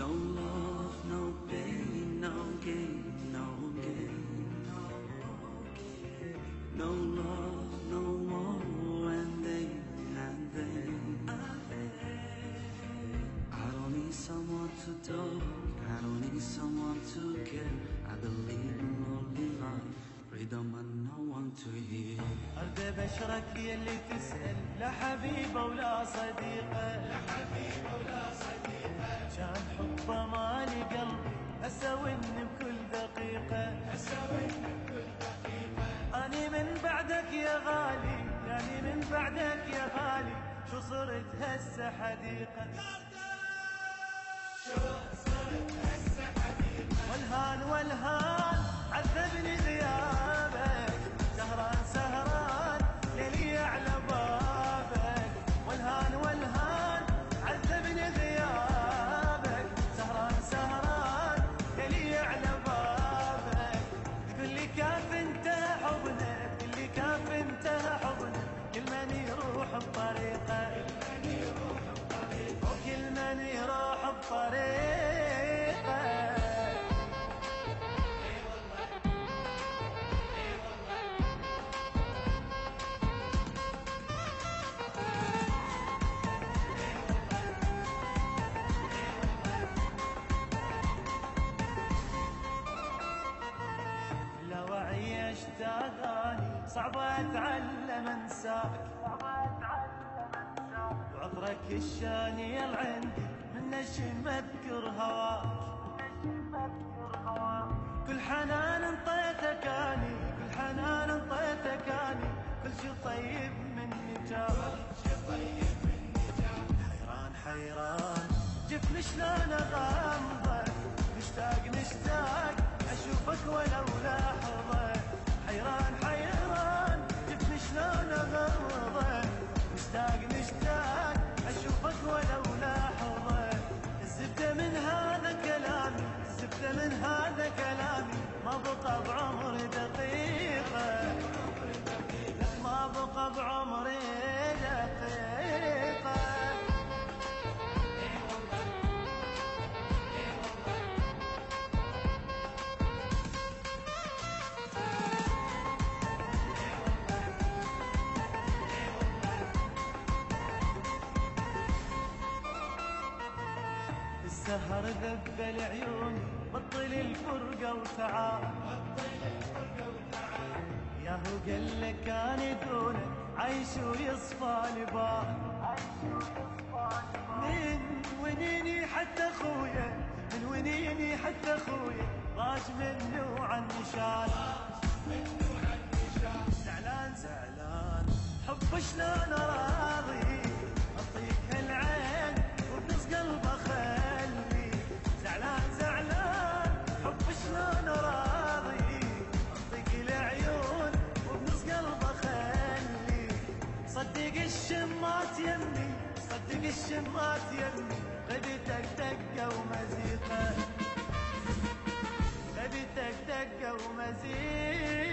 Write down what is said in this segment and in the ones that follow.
No love, no pain, no gain, no gain, no gain. No love, no more, and then I don't need someone to talk, I don't need someone to care. I believe in only life, freedom and no one to hear. أرد بشرك يلي تسأل، لا حبيبة ولا صديقة، لا حبيبة ولا صديقة. كان حبه مالي قلبي أساويني بكل دقيقة، أساويني بكل دقيقة. أني من بعدك يا غالي، يعني من بعدك يا غالي، شو صرت هسه حديقة، شو صرت هسه حديقة. والهان والهان عذبني غيابك، سهران سهران ليلي على بابك. والهان والهان عذبني غيابك، سهران سهران ليلي على بابك. كل كاف انتهى حضنك، كل كاف انتهى حضنك، كل من يروح بطريقه، كل من يروح بطريقه، وكل من يروح بطريقه. لو عيش تاغاني صعب اتعلم انساك، وعطرك الشاني عندي من نشم اذكر هواك. كل حنان انطيتك اني، كل حنان انطيتك اني، كل شي طيب مني جاك، حيران حيران جفني شلون اغمضك، مشتاق مشتاق اشوفك ولو لحظة. حيران حيران جفني شلون اغمضك، مشتاق مشتاق اشوفك ولو لحظة. الزبدة من هذا كلامي، الزبدة من هذا كلامي، ما بقى بعمري دقيقة، ما بقى بعمري دقيقة. السهر ذبل عيوني، بطل الفرقة وتعال، ياهو قال لك اني دونك عايش ويصفى لبال. من ونيني حتى خويا، من ونيني حتى خويا، ضاج منه عن نشال، زعلان زعلان حب شلون راضي، اعطيك هالعين وبنص قلب اخلي. زعلان زعلان حب شلون راضي، اعطيك العيون وبنص قلب اخلي. صدق الشمات يمي، صدق الشمات يمي، غديتك دقه ومزيقه، غديتك دقه ومزيقه.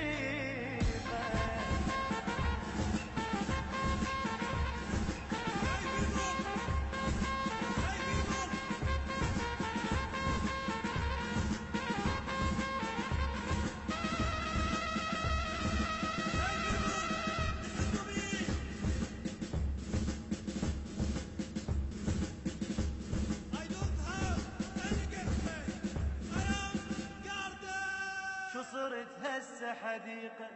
شو صرت هسه حديقة.